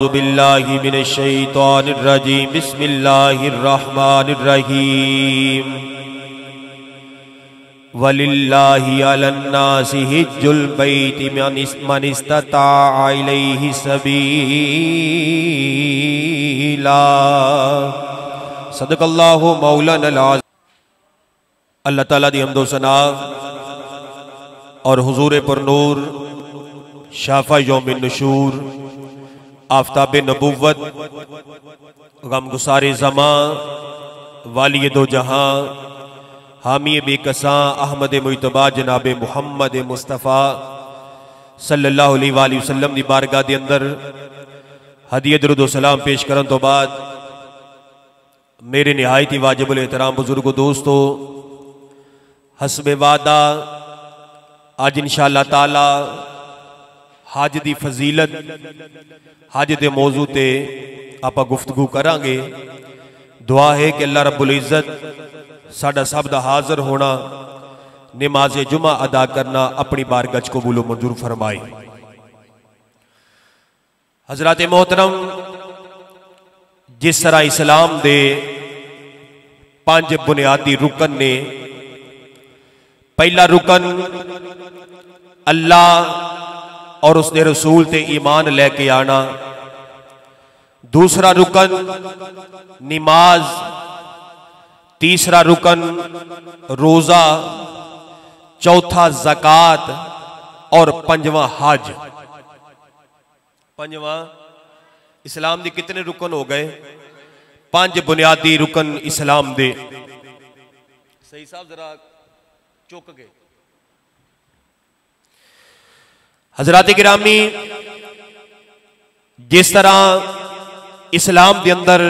बिल्लाहि मिनश्शैतानिर्रजीम बिस्मिल्लाहिर्रहमानिर्रहीम वलिल्लाहि अलन्नासि हिज्जुल बैति मन इस्तताअ इलैहि सबीला सदक़ल्लाहु मौलानल आज़ीम। अल्लाह ताला दी हम्दो सना और हुजूर पुरनूर शाफ़ा यौमिन नुशूर आफ्ताब नबुव्वत गमगुसारे ज़मां वाली दो जहां हामी बेकसां अहमद मुजतबा जनाब मुहम्मद मुस्तफ़ा सल्लल्लाहु अलैहि वसल्लम दी बारगाह दे अंदर हदीयत दुरूद व सलाम पेश करन तो बाद मेरे निहायत ही वाजिबुल एहतराम बुजुर्गो दोस्तों, हस्बे वादा आज इंशाअल्लाह ताला हज की फजीलत हज के मौजू ते आपां गुफ्तगू करांगे। दुआ है कि अल्लाह रब्बुल इज़्ज़त साडा सब दा हाज़र होना, नमाज जुमा अदा करना अपनी बारगाह च कबूल मंजूर फरमाए। हज़रात मोहतरम, जिस तरह इस्लाम दे 5 बुनियादी रुकन ने, पहला रुकन अल्लाह और उसने रसूल ते ईमान लेके आना, दूसरा रुकन नमाज, तीसरा रुकन रोजा, चौथा ज़कात और पंजवां हज। पंजवां इस्लाम दे कितने रुकन हो गए? 5 बुनियादी रुकन इस्लाम दे। सही साहब जरा चुक गए। हजरात गिरामी, जिस तरह इस्लाम के अंदर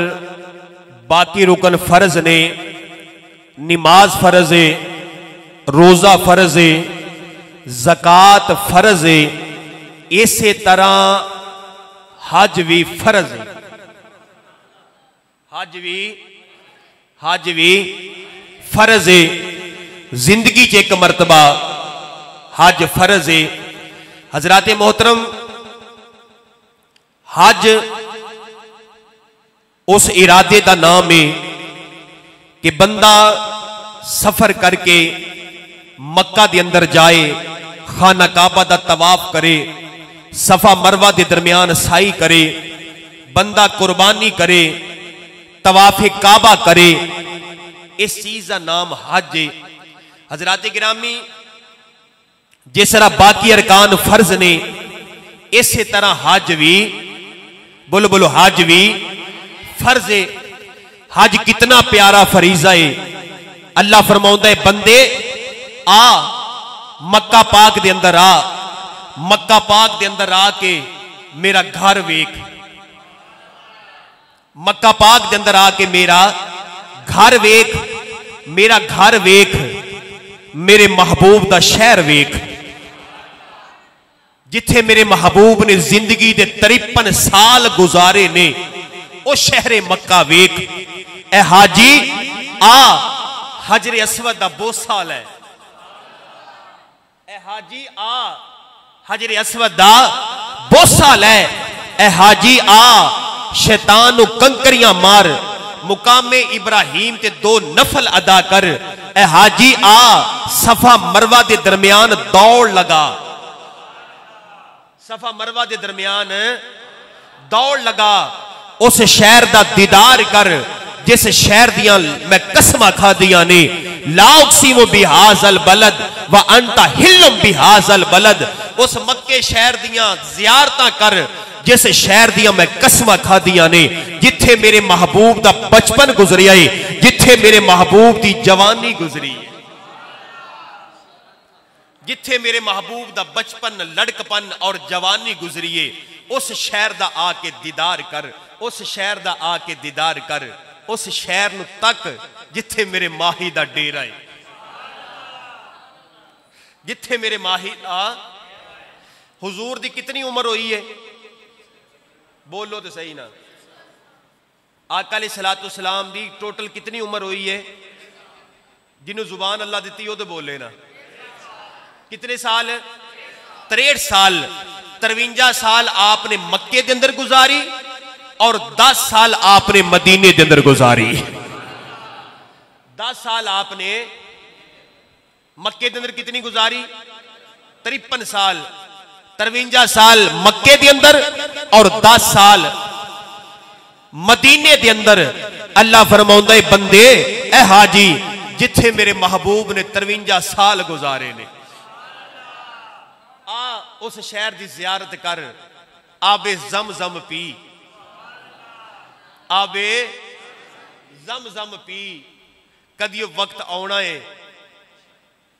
बाकी रुकन फर्ज ने, नमाज फर्ज है, रोजा फर्ज है, ज़कात फर्ज है, इसी तरह हज भी फर्ज है। हज भी फर्ज है। जिंदगी च एक मरतबा हज फर्ज है। हजरात मोहतरम, हज उस इरादे का नाम है कि बंदा सफर करके मक्का के अंदर जाए, खाना काबा का तवाफ करे, सफा मरवा के दरमियान साई करे, बंदा कुर्बानी करे, तवाफे काबा करे, इस चीज का नाम हज है। हजरात गिरामी, जिस तरह बाकी अरकान फर्ज ने, इसी तरह हज भी, बोलो बोलो, हज भी फर्ज है। हज कितना प्यारा फरीजा है। अल्लाह फरमाउंदा है, बंदे आ मक्का पाक दे अंदर आ, मक्का पाक दे अंदर आके मेरा घर वेख, मक्का पाक दे अंदर आके मेरा घर वेख, मेरा घर वेख, मेरे महबूब दा शहर वेख, जिथे मेरे महबूब ने जिंदगी दे 53 साल गुजारे ने, ओ शहरे मक्का वेख। ए हाजी आ हजरे अस्वद दा बोसा लै, ए हाजी आ हजरे अस्वद दा बोसा लै, ए हाजी आ शैतान नु कंकरियां मार, मुकामे इब्राहिम ते 2 नफल अदा कर, ए हाजी आ सफा मरवा के दरमियान दौड़ लगा, सफा मरवा के दरमियान दौड़ लगा, उस शहर का दीदार कर जिस शहर दियां मैं कसमां खादियां ने। ला उक़सिमु बिहाज़ल बलद व अंता हिल्लुम बिहाज़ल बलद, उस मक्के शहर दियां ज़ियारतां कर जिस शहर दियां मैं कसमां खादियां ने, जिथे मेरे महबूब का बचपन गुजरिया है, जिथे मेरे महबूब की जवानी गुजरी है, जिथे मेरे महबूब का बचपन, लड़कपन और जवानी गुजरी है, उस शहर का आके दीदार कर, उस शहर का आके दीदार कर, उस शहर नूं तक जिथे मेरे माही का डेरा है, जिथे मेरे माही का। हुजूर की कितनी उम्र हुई है? बोलो तो सही ना। आका अलैहिस्सलातु सलाम दी टोटल कितनी उम्र हुई है? जिन्हों जुबान अल्लाह दी हो तो बोले ना। कितने साल? 63 साल। 53 साल आपने मक्के के अंदर गुजारी, और 10 साल आपने मदीने के अंदर गुजारी। 10 साल आपने मक्के के अंदर कितनी गुजारी? 53 साल। 53 साल मक्के के अंदर और 10 साल मदीने के अंदर। अल्लाह फरमाउंदा है बंदे ए हाजी जिथे मेरे महबूब ने 53 साल गुजारे ने, आ उस शहर की जियारत कर, आबे ज़म-ज़म पी, आबे ज़म-ज़म पी। कदी वक्त आना है,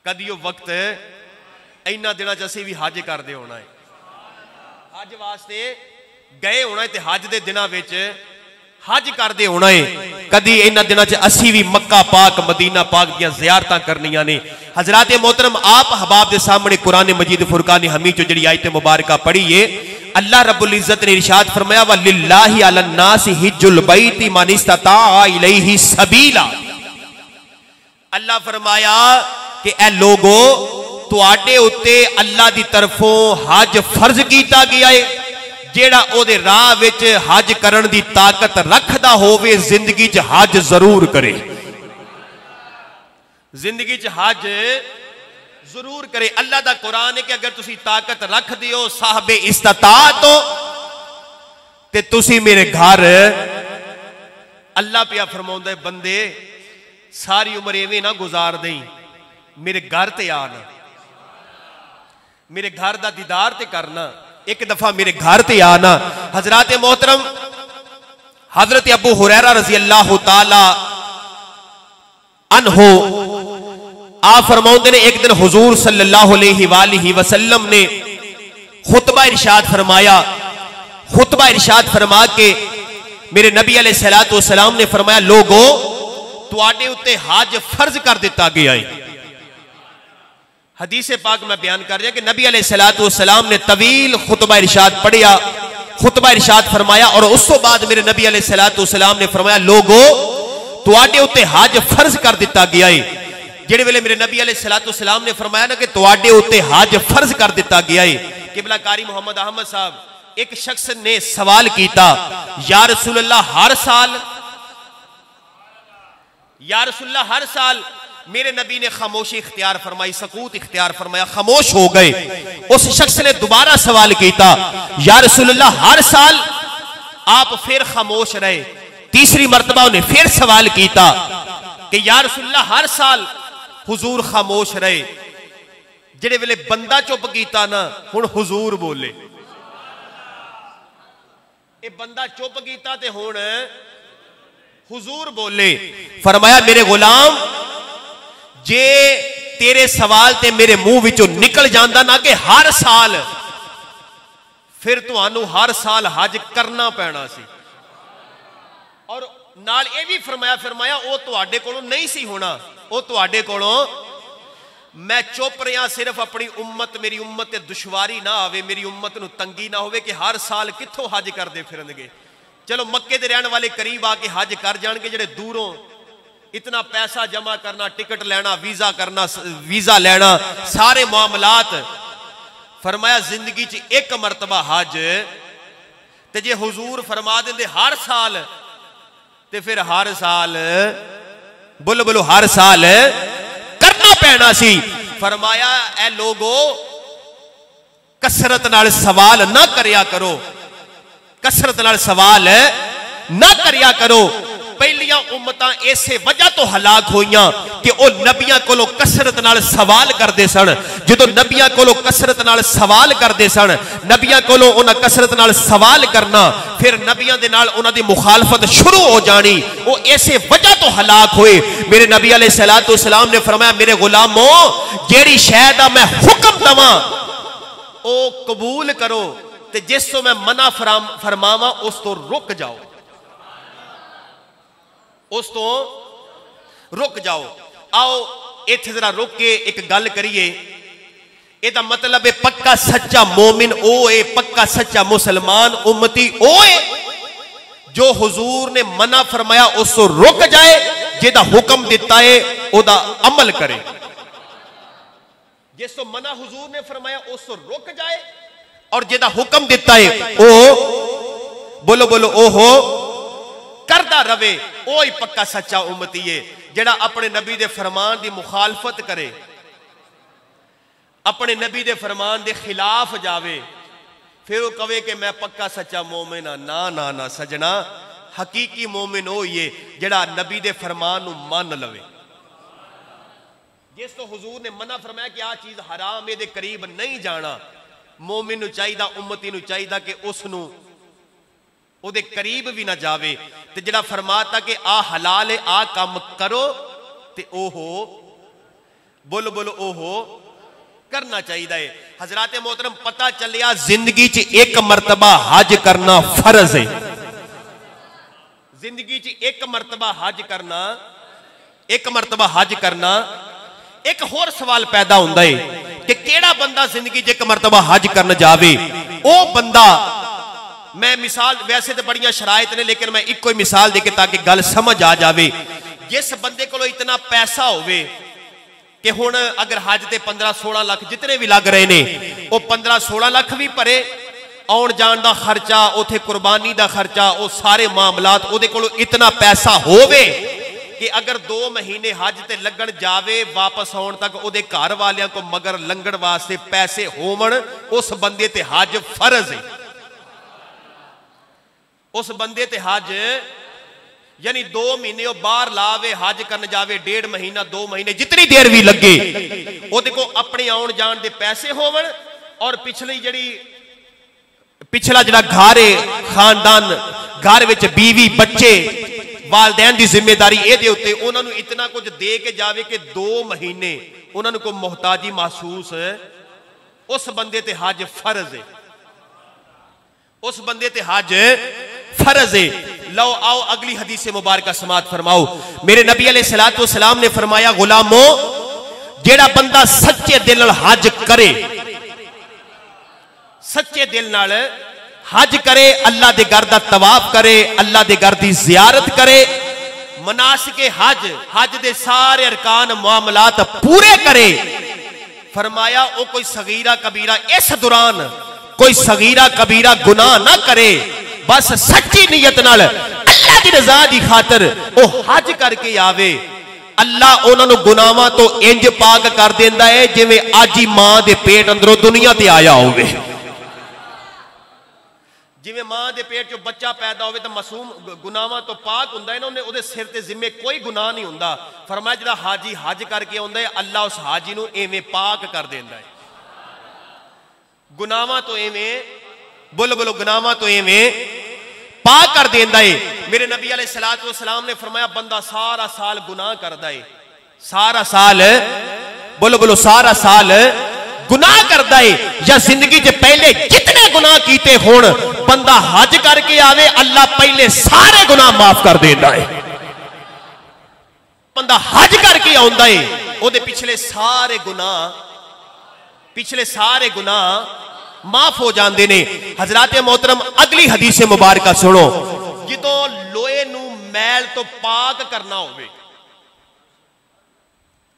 कदी वक्त इन्ना दिनों च असीं भी हज करते होना है, हज वास्ते गए होना है, ते हज के दिनों विच हज करते होना है। कदी इन्ना दिनों च असीं भी मक्का पाक मदीना पाक दियां ज़ियारतां करनियां ने। हज़रात मोहतरम आप हबाब के सामने कुरान मजीद फुरकान हमीद चो जिहड़ी आयत मुबारक पढ़ी है, अल्लाह रब्बुल इज़्ज़त ने इरशाद फरमाया व लिल्लाहि अलन नासि हिज्जुल बैति मन इस्तता इलैहि सबीला। अल्लाह फरमाया कि ए लोगो तुहाडे उत्ते अल्लाह दी तरफों हज फर्ज कीता गया है, जेड़ा ओदे राह विच हज करन दी ताकत रखदा होवे जिंदगी च हज जरूर करे, जिंदगी च हज जरूर करे। अल्लाह दा कुरान है कि अगर तुसी ताकत रख दियो साहबे इस्तात हो ते तुसी मेरे घर, अल्लाह पिया फरमाउंदा है बंदे सारी उम्र एवें ना गुजार दें, मेरे घर ते आना, मेरे घर दा दीदार ते करना, एक दफा मेरे घर ते आना। हजरात मोहतरम हजरत अबू हुरैरा रजी अल्लाह ताला अन्हो आप फरमाउंदे ने एक दिन हुजूर सल्लल्लाहु अलैहि वसल्लम ने खुतबा इरशाद फरमाया। खुतबा इरशाद फरमा के मेरे नबी अलैहिस्सलातु वस्सलाम ने फरमाया लोगो तुहाडे उत्ते हज फर्ज कर दिता गया है। हदीस पाक में बयान कर रहा कि नबी अलैहिस्सलातु वस्सलाम ने तवील खुतबा इरशाद पढ़िया, खुतबा इरशाद फरमाया और उस तो बाद मेरे नबी अलैहिस्सलातु वस्सलाम ने फरमाया लोगो तुहाडे उत्ते हज फर्ज कर दिता गया है। जेड़े वेले मेरे नबी अलैहिस्सलातु वस्सलाम ने फरमाया ना कि तुहाडे उत्ते हज फर्ज कर दिता गया है, किबला कारी मोहम्मद अहमद साहब एक शख्स ने सवाल किया या रसूलल्लाह हर साल, या रसूलल्लाह हर साल? मेरे नबी ने खामोशी इख्तियार फरमाई, सकूत इख्तियार फरमाया, खामोश हो गए। उस शख्स ने दोबारा सवाल किया या रसूलल्लाह हर साल? आप फिर खामोश रहे। तीसरी मर्तबा उन्हें फिर सवाल किया कि या रसूलल्लाह हर साल? हुजूर खामोश रहे। जेड़े वेले बंदा चुप किया ना हुण हुजूर बोले, ये बंदा चुप किया ते हुण हुजूर बोले। फरमाया मेरे गुलाम जे तेरे सवाल ते मेरे मुंह विचों निकल जाता ना कि हर साल, फिर तुहानू हर साल हज करना पैना सी। और नाल ये भी फरमाया वो तुहाडे कोलों नहीं सी होना, वो तुहाडे कोलों मैं चुप रहा सिर्फ अपनी उम्मत, मेरी उम्मत ते दुश्वारी ना आवे, मेरी उम्मत नू तंगी ना होवे कि हर साल कित्थों हज करदे फिरनगे। चलो मक्के दे रहने वाले करीब आके हज कर जाएंगे, जेड़े दूरों इतना पैसा जमा करना, टिकट लेना, वीजा करना, वीजा लेना, सारे मामलात। फरमाया जिंदगी च एक मरतबा हज, ते जे हुजूर फरमा देंदे हर साल ते फिर हर साल बोलो बोलो हर साल करना पैना सी। फरमाया ए लोगो कसरत नाल सवाल ना करया करो, कसरत नाल सवाल ना करया करो। पहलियां उम्मतां इसे वजह तो हलाक होइयां कि वह नबियां कोलों कसरत नाल सवाल करते सन। जो नबियां कोलों कसरत नाल सवाल करते सन, नबियां कोलों उन्हां कसरत नाल सवाल करना, फिर नबियां दे नाल उन्हां दी मुखालफत शुरू हो जानी, वो इसे वजह तो हलाक होए। मेरे नबी अलैहिस्सलातु वस्सलाम ने फरमाया मेरे गुलामों जेड़ी शै दा मैं हुक्म दवां ओ कबूल करो, ते जिस तो मैं मना फरमावा उस तो रुक जाओ, उस तो रुक जाओ। आओ इत्थे जरा रुक के एक गल करिए। एदा मतलब है पक्का सच्चा मोमिन ओ है, पक्का सच्चा मुसलमान उम्मती ओ है जो हुजूर ने मना फरमाया उस तो रुक जाए, जेदा हुक्म दिता है ओदा अमल करे। जिस तो मना हुजूर ने फरमाया उस तो रुक जाए और जेदा हुक्म दिता है ओ बोलो बोलो ओहो करदा रवे, ओ ही पक्का सच्चा उम्मती है। जेड़ा अपने नबी दे फरमान दी मुखालफत करे, अपने नबी दे फरमान दे खिलाफ जावे, फिर वो कहे कि मैं पक्का सच्चा मोमिन हाँ। ना ना ना सजना, हकीकी मोमिन वो ही है जेड़ा नबी दे फरमान नू मान लवे। जिस तो हुजूर ने मना फरमाया कि आ चीज हराम, ये करीब नहीं जाना, मोमिन नू चाहिदा, उम्मती नू चाहिदा कि उसनू ओदे करीब भी ना जावे। ते जेड़ा फरमाता कि आ हलाल है, आ काम करो, ते ओहो बोलो बोलो ओहो करना चाहिए। हजरात मोहतरम, पता चलिया जिंदगी च एक मरतबा हज करना फर्ज है। जिंदगी च एक मरतबा हज करना, एक मरतबा हज करना। एक होर सवाल पैदा होता है कि केड़ा बंदा जिंदगी च एक मरतबा हज करन जावे। ओ बंदा, मैं मिसाल, वैसे तो बड़ियां शरायत ने, लेकिन मैं एक कोई मिसाल देके ताकि गल समझ आ जावे। जिस बंदे को इतना पैसा होवे कि हुण अगर हज ते 15-16 लाख जितने भी लग रहे ने, वो 15-16 लाख भी भरे, आउण जाण दा खर्चा, उथे कुर्बानी दा खर्चा, वो सारे मामलात, उहदे कोल इतना पैसा होवे कि अगर 2 महीने हज ते लगन जावे, वापस आउण तक उहदे घर वालियां को मगर लंघण वास्ते पैसे होवण, उस बंदे ते हज फर्ज है। उस बंदे ते हज यानी 2 महीने वो बाहर लावे, हज करन जावे, 1.5 महीना 2 महीने जितनी देर भी लगे, उहदे को अपने आउण जाण दे पैसे होवण, और पिछला जिहड़ा घर है, खानदान, घर विच बीवी बच्चे, वालदैन की जिम्मेदारी ये उत्ते उन्होंने इतना कुछ दे के जावे कि 2 महीने उन्होंने कोई मोहताजी महसूस है। उस बंदे ते हज फर्ज है। उस बंदे ते हज फर्ज है। लो आओ अगली हदीस मुबारक समात फरमाओ। मेरे नबी अलैहिस्सलातु वस्सलाम ने फरमाया, गुलामो जेड़ा बंदा सच्चे दिल नाल हज करे, सच्चे दिल नाल हज करे, अल्लाह दे घर दा तवाफ करे, अल्लाह दे घर दी जियारत करे, मनासिके हज, हज दे सारे अरकान मामलात पूरे करे, फरमाया वो कोई सगीरा कबीरा इस दौरान कोई सगीरा कबीरा गुनाह ना करे, बस सच्ची नीयत नाल अल्लाह दी रजा दी खातर वो हज करके आवे, अल्लाह उन्होंने गुनाहां तो इंज पाक कर देंदा है जिवें अज ही मां दे पेट अंदरों दुनिया ते आया होवे। जिवें मां दे पेट चो बच्चा पैदा होवे तो मासूम गुनाहां तो पाक हुंदा है ना, उन्हें उहदे सिर ते जिम्मे कोई गुनाह नहीं हुंदा। फरमाया जिहड़ा हाजी हज करके आउंदा है, अल्लाह उस हाजी नूं एवें पाक कर देंदा है। गुनाहां तो एवें, बोलो बोलो, गुनाहां तो एवें पाक कर देंदा है। मेरे नबी अलैहिस्सलातु वस्सलाम ने फरमाया, बंदा सारा साल गुनाह करदा है, सारा साल, बोलो बोलो, सारा साल गुनाह करदा है, या जिंदगी च पहले जितने गुनाह कीते होण, बंदा हज करके आवे, अल्लाह पहले सारे गुनाह माफ कर देंदा है। बंदा हज करके आउंदा है, ओदे पिछले सारे गुनाह माफ हो जाते ने। हजरात मोहतरम, अगली हदीस मुबारक सुनो। जो लोहे नू मैल तो पाक करना होवे,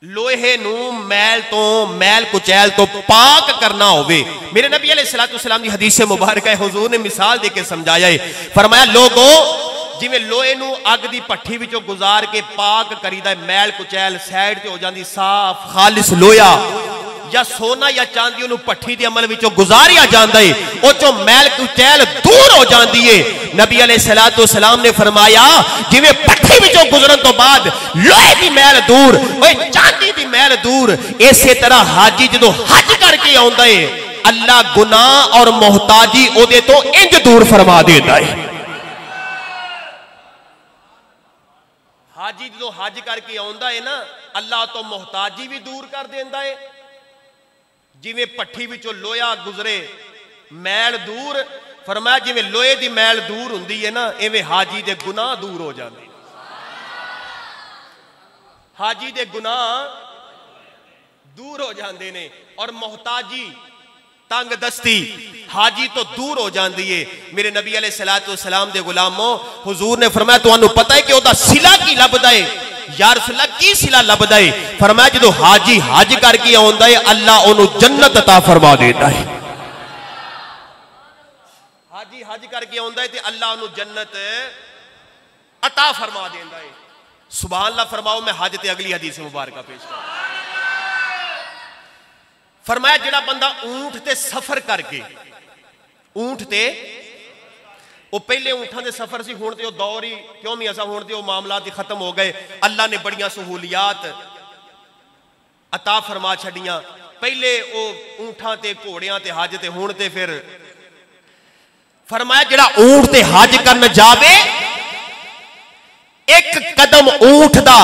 लोहे नू मैल कुचैल तो पाक करना होवे, मेरे नबी अलैहिस्सलातु वस्सलाम की हदीस मुबारक है, हुजूर ने मिसाल देके समझाया है। फरमाया, लोगो जिवें लोहे नू अग दी भट्ठी विचों गुजार के पाक करीदा, मैल कुचैल साइड ते हो जाती, साफ खालिस लोहा या सोना या चांदी उन्होंने भट्ठी के अमल विचों गुजारिया जाता है, उस चों मैल कुचैल दूर हो जाती है। नबी अलैहिस्सलातु वस्सलाम ने फरमाया, जिवें भट्ठी विचों गुजरन तो बाद लोहे की मैल दूर, चांदी की मैल दूर, इसे तरह हाजी जो हज करके आउंदा है, अल्लाह गुनाह और मोहताजी ओदे तो इंज दूर फरमा देता है। हाजी जो हज करके आउंदा है ना, अल्लाह तो मोहताजी भी दूर कर देंदा है। जिवें भट्ठी विचों लोहा गुजरे, मैल दूर, फरमाया जिवें लोहे की मैल दूर हुंदी है ना, इवें हाजी दे गुनाह दूर हो जाते। हाजी दे गुनाह दूर हो जाते ने, और मोहताजी तंग दस्ती हाजी तो दूर हो जाती है। मेरे नबी अलैहिस्सलातु वस्सलाम दे गुलामों, हुजूर ने फरमाया, तुहानू पता है कि ओदा सिला की लभदा है? या रसूलल्लाह की सिला लभदा है? फरमाया, जो हाजी हज करके आउंदा है, अल्लाह ओनू जन्नत अता फरमा देता है। हाजी हज करके आउंदा है ते अल्लाह उन्हें जन्नत अता फरमा देंदा है। सुभान अल्लाह फरमाओ। मैं हज ते अगली हदीस मुबारक पेश कर। फरमाया जिहड़ा बंदा ऊंट ते सफर करके, ऊंट ते वो पहले ऊंटां दे सफर सी, हुण ते वो दौर ही क्यों भी ऐसा, हुण ते वो मामलात ही खत्म हो गए। अल्लाह ने बड़ियां सहूलियात अता फरमा छड़ियां। पहले वो ऊंटां ते घोड़ियां ते हज ते हुण ते फिर फरमाया जिहड़ा ऊंट ते हज करन जावे, एक कदम ऊंट दा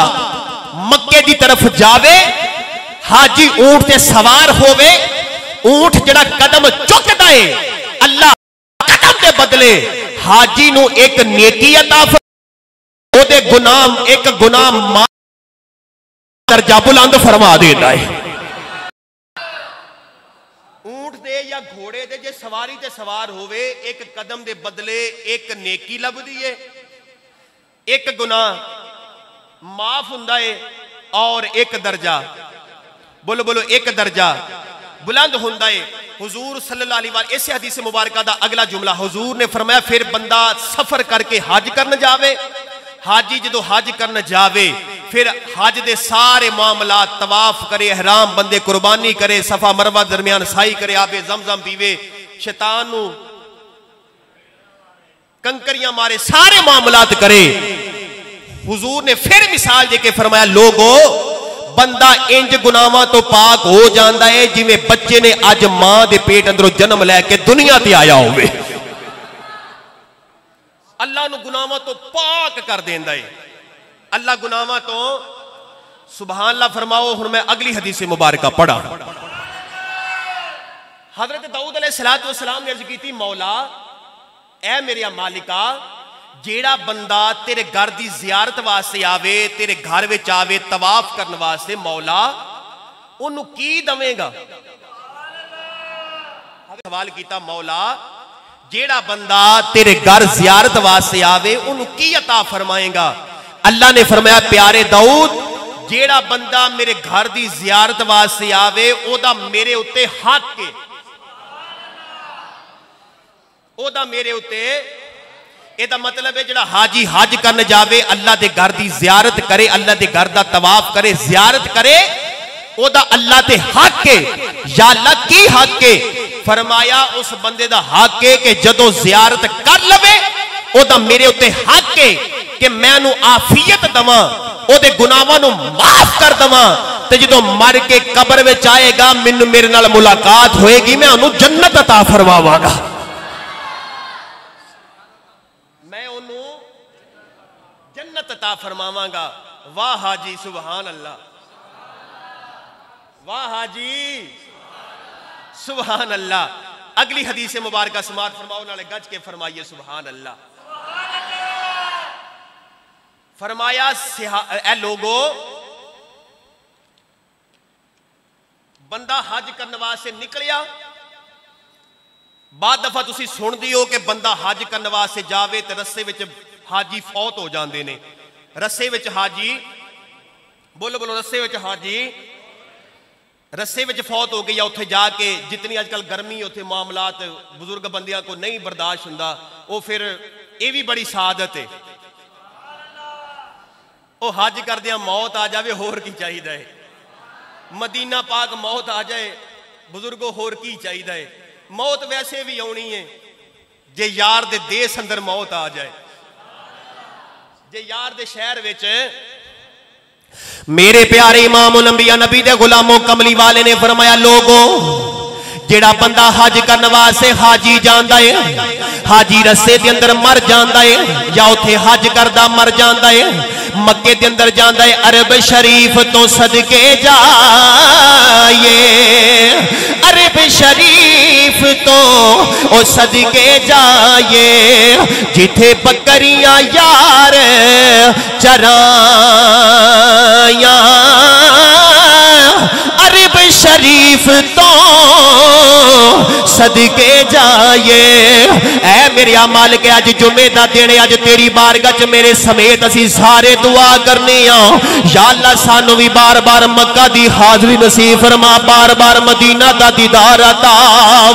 मक्के दी तरफ जावे, हाजी ऊंट ते सवार होवे, ऊंट जिहड़ा कदम चुकदा है अल्लाह कदम दे बदले हाजी नू एक नेकी अता फरमा, ओदे गुनाह एक गुनाह माफ दर्जा बुलंद फरमा देता है। ऊंट दे या घोड़े दे जे सवारी ते सवार होवे, एक कदम दे बदले एक नेकी लभदी है, एक गुनाह माफ हुंदा है और एक दर्जा, बोलो बोलो, एक दर्जा बुलंद हुंदा है। हुजूर सल्लल्लाहु अलैहि वसल्लम इस हदीस मुबारक दा अगला जुमला हुजूर ने फरमाया फिर बंदा सफर करके हज करन जावे, हाजी जो हज करन जावे फिर हज दे सारे मामलात तवाफ करे, एहराम बंदे कुर्बानी करे, सफा मरवा दरमियान साई करे, आबे जमजम पीवे, शैतान नू कंकरियां मारे, सारे मामलात करे। हुजूर ने फिर मिसाल देके फरमाया लोगो बंदा इंज गुनाहां तो पाक हो जाता है जिवें बच्चे ने अज मां दे पेट अंदरों जन्म लैके दुनिया ते आया होवे। अल्लाह नू गुनाहां तो पाक कर देंदा है, अल्लाह गुनाहां तो। सुभान अल्लाह फरमाओ। हुण मैं अगली हदीस मुबारक पढ़ा। हजरत दाऊद अलैहिस्सलातु वस्सलाम ने अर्ज की, मौला ऐ मेरे मालिका, जेड़ा बंदा तेरे घर की जियारत वास्ते आवे, तेरे घर विच आवे तवाफ करने वास्ते, मौला उन्हों की दवेगा? सवाल किया, मौला जेड़ा बंदा तेरे घर जियारत वास्ते आवे उन्हों की अता फरमाएगा? अल्लाह ने फरमाया प्यारे दाऊद, जेड़ा बंदा मेरे घर की जियारत वास्ते आवे ओदा मेरे उत्ते हक है, ओदा मेरे उत्ते। एदा मतलब है जेड़ा हाजी हज करन जावे, अल्लाह दे घर दी जियारत करे, अल्लाह दे घर दा तवाफ करे, जियारत करे, ओदा अल्लाह ते हक है। या अल्लाह की हक है? फरमाया उस बंदे दा हक है कि जदों जियारत कर लवे ओदा मेरे उत्ते हक है कि मैं उन्हें आफियत दवां, ओदे गुनाहां नूं माफ कर दवां, ते जदों मर के कब्र विच आएगा मैनू मेरे नाल मुलाकात होएगी, मैं उन्हें जन्नत अता फरमावांगा, जन्नत अता फरमावांगा। वाह हाजी सुभान अल्लाह, वाह हाजी सुभान अल्लाह। अगली हदीस मुबारक समात फरमाओ, नाले गज के फरमाइए सुभान अल्लाह। फरमाया ए लोगो, बंदा हज करने वास्ते निकलिया, बाद दफा तुसी सुनदी हो कि बंदा हज करने वास्ते जावे ते रस्ते विच हाजी फौत हो जाते हैं, रस्से विच हाजी, बोलो बोलो, रस्से विच हाजी रस्से विच फौत हो गई, उत्थे जाके जितनी अजकल गर्मी उत्थे मामलात बुजुर्ग बंदियां को नहीं बर्दाश्त हुंदा, वो फिर ये भी बड़ी सादत है, वो हज करदियां मौत आ जाए होर की चाहिए, मदीना पाक मौत आ जाए बुजुर्गो होर की चाहिए। मौत वैसे भी आनी है जे यार दे देश अंदर मौत आ जाए, जे यार दे शहर विच। मेरे प्यारे इमामुल अंबिया नबी दे गुलामों कमली वाले ने फरमाया लोगो जेड़ा बंदा हज करने वास्ते हाजी जांदा है, हाजी रस्ते दे अंदर मर जांदा है या उथे हज करदा मर जांदा है, मक्के दे अंदर जांदा है, अरब शरीफ तो सदके जाए, अरब शरीफ तो ओ सदके जाए, जिथे बकरियां यार चराया, अरब शरीफ तो सदके जाए। ऐ मेरे मालिक अज जुमे दा दिन, अज तेरी बारगाह च मेरे समेत असी सारे दुआ करने या अल्लाह सानू भी बार बार मक्का दी हाजरी नसीब फरमा, बार बार मदीना दा दीदार अता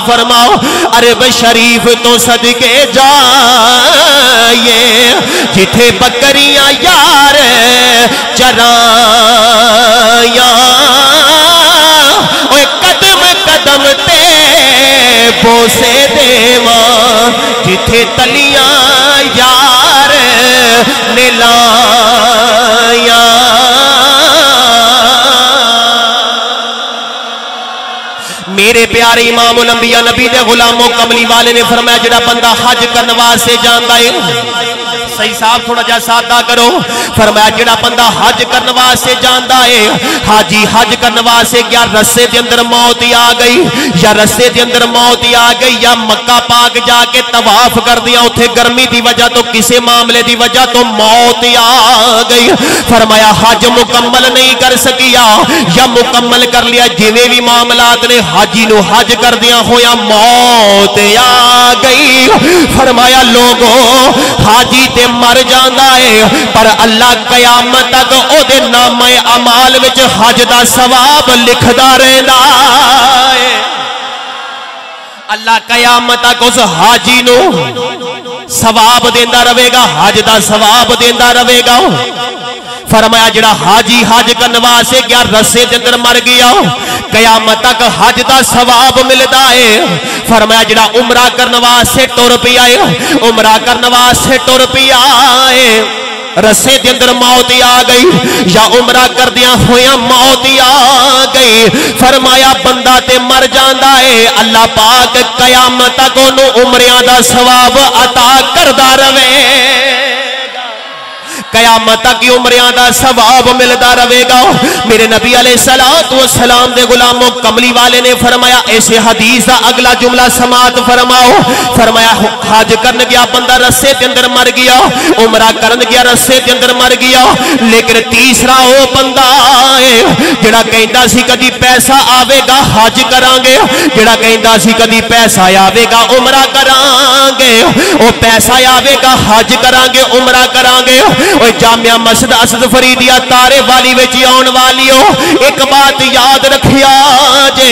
फरमाओ। अरब शरीफ तो सदके जाए जिथे बकरियां यार चराया, कदम कदम ते बोसे देवा जिथे तलियां यार ने लाया। मेरे प्यारे इमाम उल अंबिया नबी दे गुलामों कमली वाले ने फरमाया जिहड़ा बंदा हज करने वास्ते जांदा है, सही साहब थोड़ा जा सादा करो, फरमाया जिहड़ा बंदा हज करने वास्ते जांदा है, हाजी हज करने वास्ते क्या रस्ते के अंदर मौत आ गई, या रस्ते के अंदर मौत आ गई, या मक्का पाक जाके तवाफ कर दिया, उथे गर्मी की वजह तो किसी मामले की वजह तो मौत आ गई, फरमाया हज मुकम्मल नहीं कर सकिया या मुकम्मल कर लिया, जिवें भी मामलात ने हाजी नु हज कर दिया होया मौत आ गई। फरमाया लोगों हाजी ते मर जाता है पर अल्लाह कयामत तक ओदे नामे अमाल विच हज दा सवाब लिखदा रहंदा है। अल्लाह कयामत तक उस हाजी नु सवाब देंदा रहेगा, हज दा सवाब देंदा रहेगा। फरमाया जिहड़ा हाजी हज करने वास्ते क्या रस्से के अंदर मर गया, कयामत तक हज का सवाब मिलता है। फरमाया जिहड़ा उमरा करने वास्ते टुर पिया है, उमरा करने वास्ते टुर पिया है, रस्से के अंदर मौत आ गई या उमरा करदिया होया मौत आ गई, फरमाया बंदा ते मर जाता है, अल्लाह पाक कयामत तक ओनू उमरिया का सवाब अता करदा रवे, कयामत तक उमरिया का सवाब मिलता रहेगा। मेरे नबी अलैहिस्सलातु वस्सलाम दे गुलामों कमली वाले ने फरमाया ऐसे हदीस का अगला जुमला समात फरमाओ, फरमाया हज करन गया बंदा रस्से के अंदर मर गया, उमरा करन गया रस्से के अंदर मर गया, लेकिन तीसरा वो बंदा है जिहड़ा कहंदा सी कदी पैसा आवेगा हज करांगे, जिहड़ा कहंदा सी कदी पैसा आवेगा उमरा करांगे, वो पैसा आवेगा हज करांगे उमरा करांगे। जामिया मस्जिद असद फरीदिया तारे वाली विच आउण वालियो एक बात याद रखिया जे,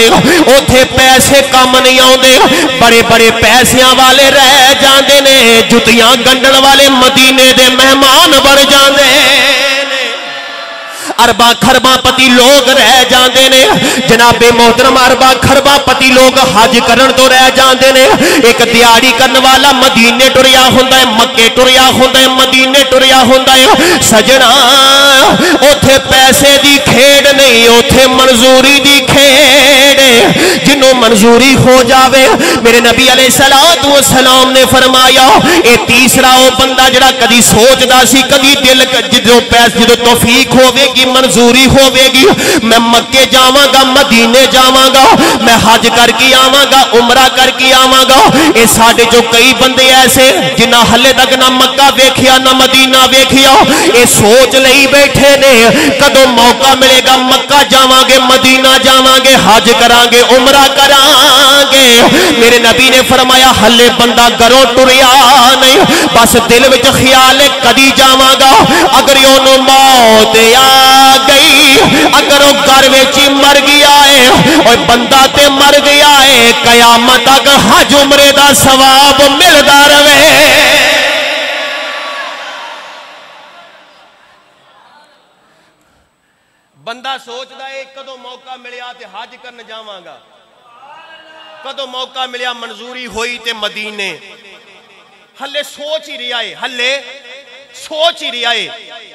उथे पैसे कम नहीं आउंदे, बड़े बड़े पैसियां वाले रह जांदे ने, जुतियां गंढण वाले मदीने दे मेहमान बन जांदे, अरबा खरबापति लोग रह जाते ने, जनाबे मोहतरम अरबा खरबापति लोग हज करन तो रह जाते ने। एक दिहाड़ी करने वाला मदीने टुरिया हुंदा है, मक्के टुरिया हुंदा है, मदीने टुरिया हुंदा है। सजना उथे पैसे की खेड नहीं, उथे मंजूरी की खेड, जिन्हों मंजूरी हो जावे। मेरे नबी अलैहिस्सलातु वस्सलाम ने फरमाया ये तीसरा वो बंदा जिहड़ा कदी सोचदा सी, कदी दिल जो पैसे जो तौफीक होवेगी मंजूरी होवेगी मैं मक्के जावांगा मदीने जावांगा, मैं हज करके आवांगा उमरा करके आवांगा। ये साडे जो कई बंदे ऐसे जिन्हां हले तक ना मक्का वेखिया ना मदीना वेखिया, ये सोच लई बैठे ने कदों मौका मिलेगा मक्का जावांगे मदीना जावांगे हज करांगे उमरा करांगे। मेरे नबी ने फरमाया हले बंदा घरों टुरिया नहीं, बस दिल विच ख्याल है कदी जावांगा। अगर ओनू मौत आ गई, अगर वो घर विच मर गया है और बंदा ते मर गया है, कयामत तक हज उमरे दा सवाब मिलदा रवे। बंदा सोचदा है कदों मौका मिलिया ते हज करन जावांगा, कदों मौका मिलिया मंजूरी होई ते मदीने, हले सोच ही रहा है, हले सोच ही रहा है,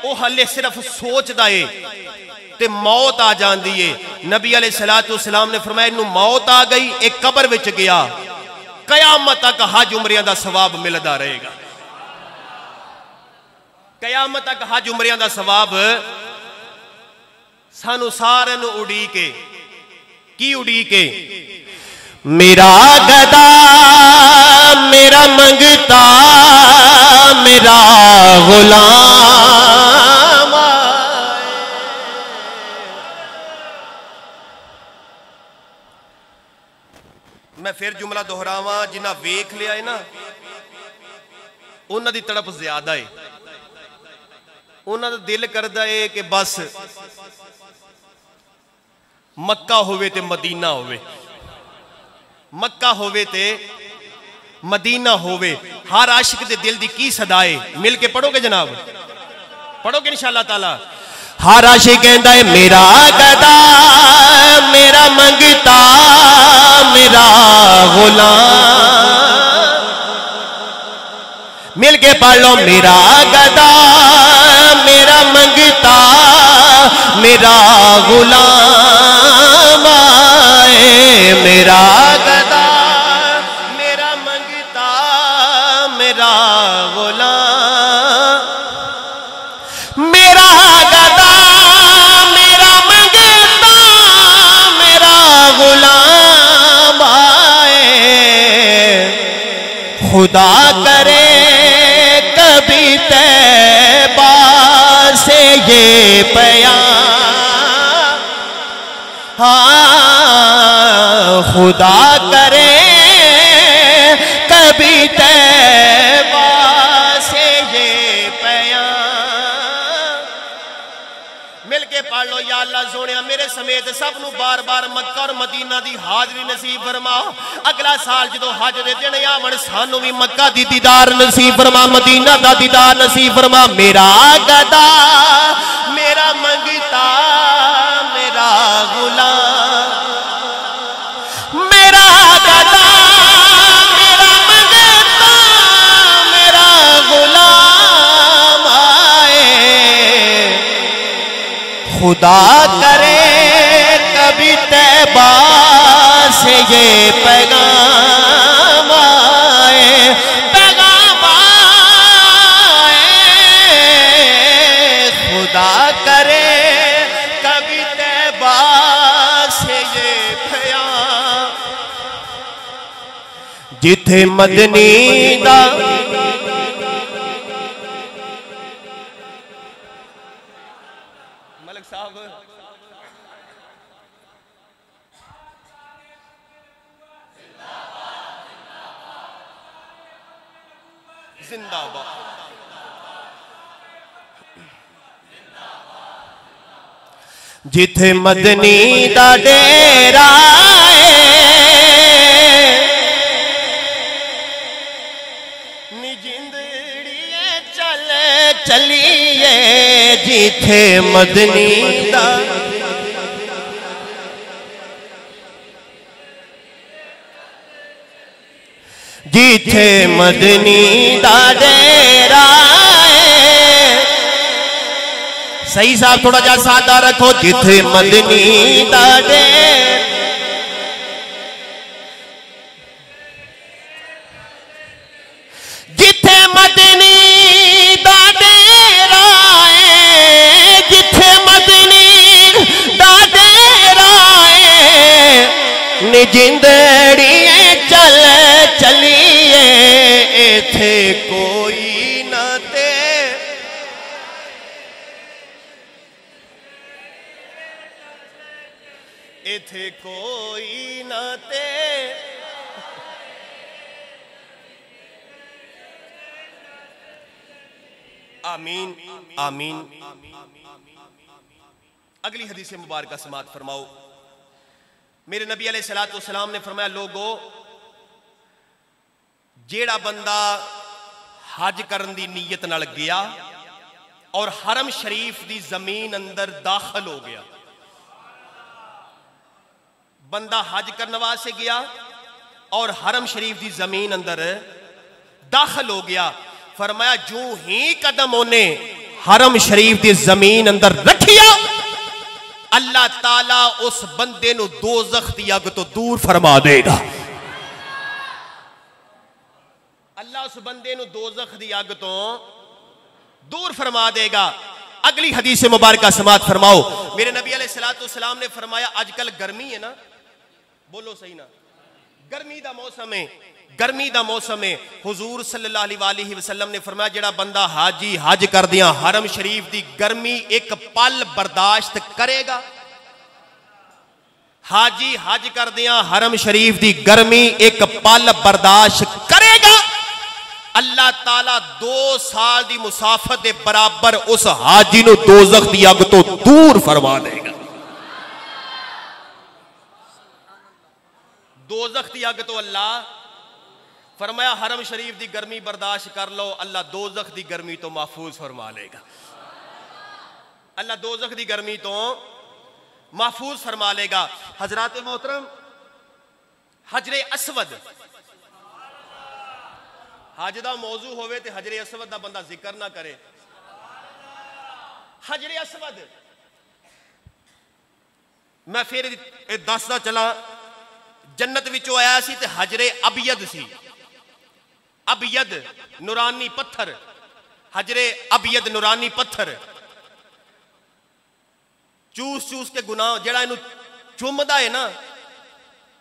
वो हले सिर्फ सोचदा है ते मौत आ जाती है। नबी अलैहिस्सलातु वस्सलाम ने फरमाया इनू मौत आ गई, एक कब्र विच गया, कयामत तक हज उमरिया दा सवाब मिलदा रहेगा, कयामत तक हज उमरिया दा सवाब सानू सारे नू उड़ीके की उड़ीके मेरा गदा मेरा मंगता मेरा गुलाम, मैं दोहरावा जिन्हें वेख लिया है ना उन्होंने तड़प ज्यादा है। उन्होंने दिल करता है कि बस मक्का होवे ते मदीना होवे, मक्का होवे ते मदीना होवे। हर आशिक दे दिल दी की सदाए मिल के पढ़ोगे जनाब, पढ़ोगे इंशाअल्लाह ताला। हर आशिक कहता है मेरा गदा मेरा मंगता मेरा गुलाम, मिल के पढ़ लो। मेरा गदा मेरा मंगता मेरा गुलाम आए, मेरा गदा मेरा मंगता मेरा गुलाम, मेरा गदा मेरा मंगता मेरा गुलाम आए। खुदा करे कभी तैबा से ये प्यार, हाँ खुदा करे कभी तैबा से ये प्यार। मिल के पढ़ लो। या अल्लाह सोनिया मेरे समेत सब नू बार बार मक्का और मदीना दी हाजरी नसीब फरमा। अगला साल जो हज दे दिन आवन सानू भी मक्का दी दीदार नसीब फरमा, मदीना दा दीदार नसीब फरमा। मेरा गदा मेरा मंगता मेरा गुलाम, मेरा गदा मेरा मंगता मेरा गुलाम आए। खुदा करे कभी तैबा से ये पैगाम आए, पैगाम आए। खुदा करे कभी तैबा से ये प्यार, जिथे मदनी दा मलिक साहब जिंदाबाद, जिथे मदनी दा डेरा नी जिंदड़िए चल चलिए, जिथे मदनी दा जिथे मदनी दा डेरा है। सही साहब थोड़ा जा सादा रखो। जिथे मदनी दा डेरा, जिथे मदनी दा डेरा है, जिथे मदनी दा डेरा है। नी जिंदड़िए चल चलिए, इथे कोई न ते इथे कोई न ते। आमीन आमीन। अगली हदीस मुबारक समात फरमाओ। मेरे नबी अलैहिस्सलातु वस्सलाम ने फरमाया, लोगो जेड़ा बंदा हज करन दी नीयत नाल गया और हरम शरीफ दी जमीन अंदर दाखिल हो गया। बंदा हज करने वास्ते गया और हरम शरीफ दी जमीन अंदर दाखिल हो गया। फरमाया जो ही कदम ओने हरम शरीफ दी जमीन अंदर रखिया, अल्लाह ताला उस बंदे नु दोज़ख दी अग तो दूर फरमा देगा। अल्लाह उस बंदे नु दोज़ख दी अग तो दूर फरमा देगा। अगली हदीस मुबारक समात फरमाओ। मेरे नबी अलैहिस्सलातु वस्सलाम ने फरमाया, आजकल गर्मी है ना, बोलो सही ना, गर्मी दा मौसम है, गर्मी दा मौसम है। हुजूर सल्लल्लाहु अलैहि वसल्लम ने फरमाया, जेड़ा बंदा हाजी हज कर दिया हरम शरीफ दी गर्मी एक पल बर्दाश्त करेगा, हाजी हज करदियां हरम शरीफ की गर्मी एक पल बर्दाश्त करेगा, अल्लाह ताला 2 साल की मुसाफत के बराबर उस हाजी नूं दोज़ख दी अग तो दूर फरमा देगा। दोज़ख दी अग तो अल्लाह फरमाया हरम शरीफ की गर्मी बर्दाश्त कर लो, अल्लाह दोज़ख की गर्मी तो महफूज फरमा लेगा। अल्लाह दोज़ख की गर्मी तो महफूज फरमा लेगा। हजरात मोहतरम, हजरे असवद हज का मौजू होवे ते हजरे असवद का बंदा जिक्र ना करे। हजरे असवद मैं फिर दसदा चला, जन्नत विचों आया सी ते हजरे अबयद सी। अबयद नूरानी पत्थर, हजरे अबयद नूरानी पत्थर चूस चूस के गुनाह जड़ा इनू चुमदा है ना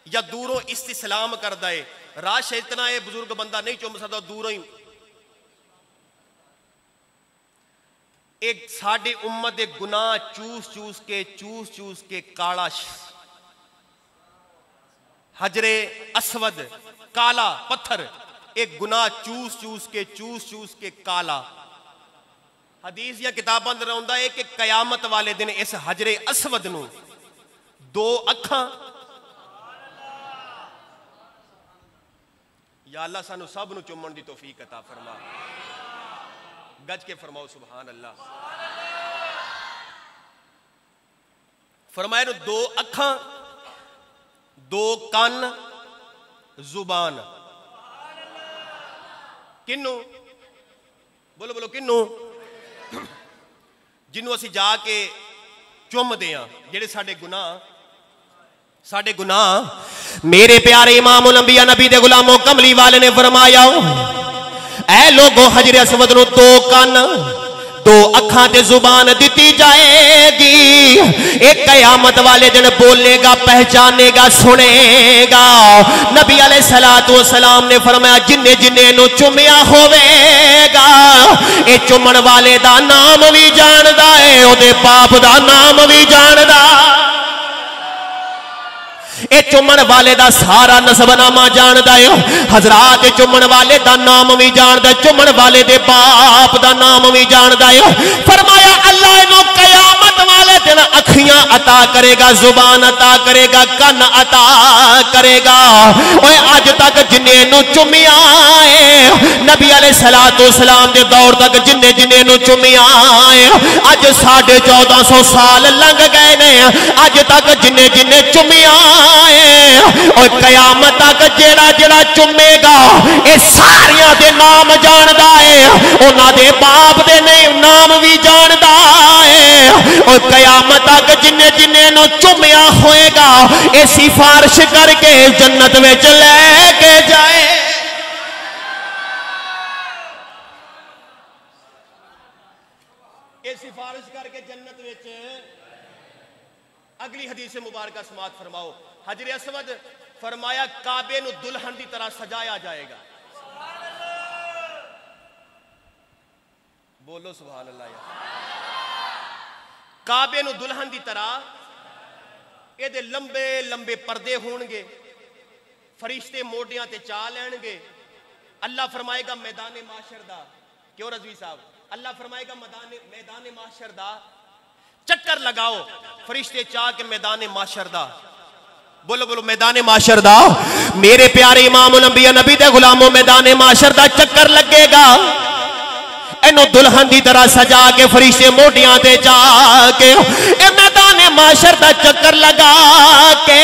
या दूरों इस्तिसलाम करदा है, राश इतना है बुजुर्ग बंदा नहीं चुम सकता, दूरों ही एक साडे उम्मत के गुनाह चूस चूस के काला हजरे असवद काला पत्थर, एक गुनाह चूस चूस के काला। हदीस या किताबां अंदर आउंदा है कि कयामत वाले दिन इस हजरे असवद नूं 2 अखां, या अल्लाह सानू सब नूं चुमण दी तौफीक अता फरमा। गज के फरमाओ सुभान अल्लाह। फरमाया 2 अखां, 2 कान, जुबान। किन्नू बोलो बोलो किन्नू? जिन्हों असी जाके चुमदे हां, जेड़े साडे गुनाह। मेरे प्यारे इमामुल अंबिया नबी दे गुलामों कमली वाले ने फरमाया, ऐ लोगों हजरे असवद नूं 2 कान, 2 अखां ते जुबान दी जाएगी। एक कयामत वाले दिन बोलेगा, पहचानेगा, सुनेगा। नबी अलैहिस्सलातु वस्सलाम ने फरमाया जिन्ने जिन्ने नूं चुमिया होवेगा, ए चुमन वाले दा नाम भी जानदा है, ओदे बाप दा नाम भी जानदा। ए चुमन वाले दा सारा नसबनामा जानदा है। हजरात चुमन वाले दा नाम भी जानदा, चुमन वाले दे बाप दा नाम भी जानदा है। फरमाया अल्लाह इनू कयामत वाले दिन अखियां अता करेगा, जुबान अता करेगा, कन अता करेगा। ओए अज तक जिन्ने नू चुमिया है, नबी अलैहिस्सलातु वस्सलाम दे दौर तक जिन्ने जिन्ने नू चुमिया है, अज 1450 साल लंघ गए ने, अज तक जिन्ने जिन्ने चुमिया और कयामत तक जेड़ा जेड़ा चुमेगा ये सारिया दे नाम जानदा है, उन्हां दे बाप दे नाम भी जानदा है। और कयामत तक जिन्ने जिन्ने नूं चुमिया होएगा ये सिफारिश करके जन्नत विच लेके जाए। ये सिफारिश करके जन्नत विच। अगली हदीस मुबारक समात फरमाओ। हजरे असवद फरमाया काबे नूं दुल्हन की तरह सजाया जाएगा। बोलो सुभान अल्लाह। काबे नूं दुल्हन की तरह ये लंबे लंबे पर्दे होणगे, फरिश्ते मोडियां ते चा लैणगे। अल्लाह फरमाएगा मैदान माशर दा, क्यों रज़वी साहब, अल्लाह फरमाएगा मैदान माशर दा चक्कर लगाओ, फरिश्ते चाह के मैदान माशर दा। बोलो बोलो मैदान माशर दा। मेरे प्यारे इमामुल अंबिया नबी दे गुलामों मैदान माशर दा चक्कर लगेगा। इन्हों दुल्हन की तरह सजा के फरिश्ते मोटियां ते जाके ए मैदान माशर दा चक्कर लगा के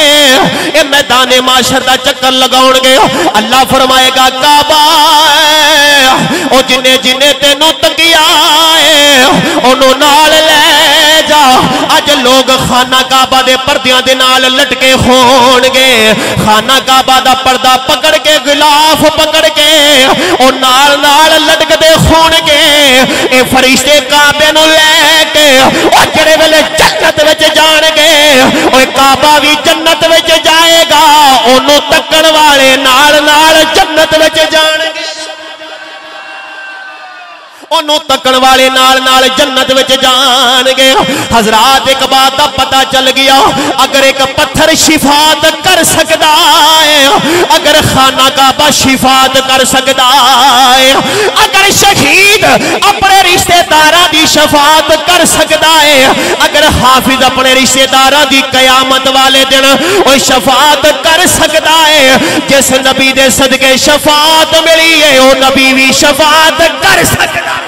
ए मैदान माशर दा चक्कर लगाउणगे। अल्लाह फरमाएगा काबा ओ जिन्ने जिन्ने तेनू तंगिया है ओनू नाल ले जा। अज लोग खाना काबा दे पर्दियां दे नाल लटके होणगे। खाना काबा दा पर्दा पकड़ के गिलाफ पकड़ के ओ नाल नाल लटकदे होणगे। ए फरिश्ते काबे नू लेके ओ जेड़े वेले जन्नत विच जाणगे ओ काबा भी जन्नत विच जाएगा। ओनू तकण वाले नाल नाल जन्नत विच जाणगे। ओनू तकन वाले नाल नाल जन्नत विच जाणगे। हजरात एक बात का पता चल गया, अगर एक पत्थर शिफात कर सकता है, अगर खाना काबा शिफात कर सकता है, अगर शहीद अपने रिश्तेदारां दी शफात कर सकता है, अगर हाफिज अपने रिश्तेदारां दी कयामत वाले दिन वो शफात कर सकता है, जिस नबी दे सदके शफात मिली है वो नबी भी शफात कर सकता है।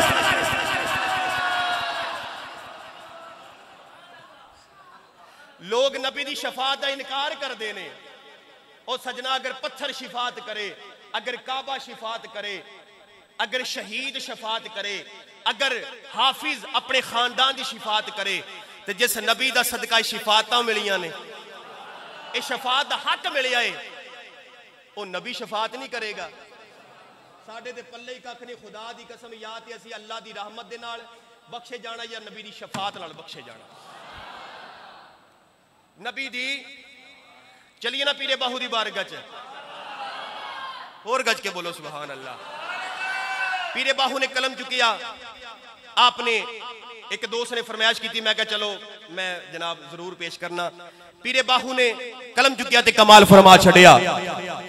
लोग नबी दी शफात का इनकार करते हैं। और सजना अगर पत्थर शिफात करे, अगर काबा शिफात करे, अगर शहीद शफात करे, अगर हाफिज अपने खानदान की शिफात करे, तो जिस नबी का सदका शिफात मिलियां ने, ये शफात का हक मिले है, वो नबी शफात नहीं करेगा। साडे ते पल्ले ही कख नहीं। खुदा दी कसम, या ते असीं अल्लाह दी रहमत दे नाल बख्शे जाना या नबी दी शफात नाल बख्शे जाना। नबी दी चलिए ना पीरे बाहू दी बारगाह च और गज के बोलो सुभान अल्लाह। पीरे बाहू ने कलम चुकिया, आपने एक दोस्त ने फरमाइश की थी, मैं कहा चलो मैं जनाब जरूर पेश करना। पीरे बाहू ने कलम चुकिया ते कमाल फरमा छड़िया,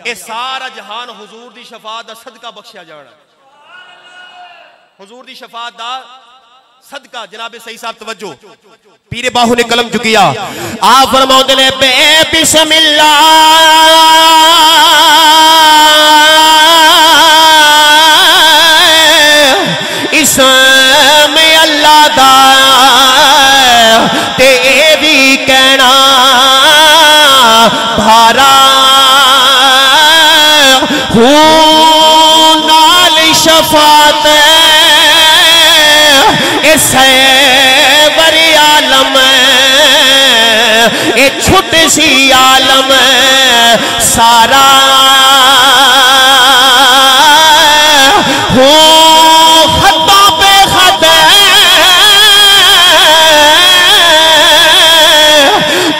ये सारा जहान हुजूर दी शफात दा सदका बख्शिया जाना। हुजूर दी शफात दा सदका। जनाबे सही साहब तवज्जो, पीरे बाहू ने कलम चुकिया, आप फरमाते ने बे बिस्मिल्लाह इसम अल्लाह दा ते ए भी कहना भारा हूं नाल शफात सैवर आलम ए छुट सी आलम सारा हो हदा पे हद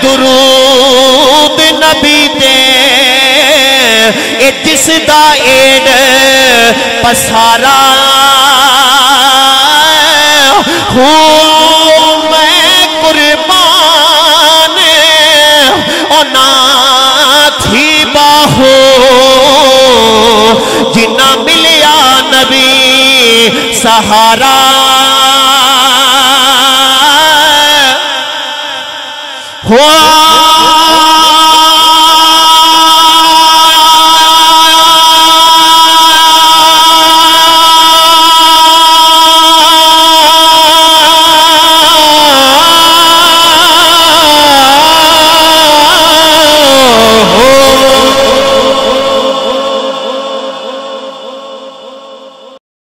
दुरूद नबी दे ए जिसदा एड पसारा हो मैं कुर्बान ना थी बाहो जिन्ना मिलिया नबी सहारा हो।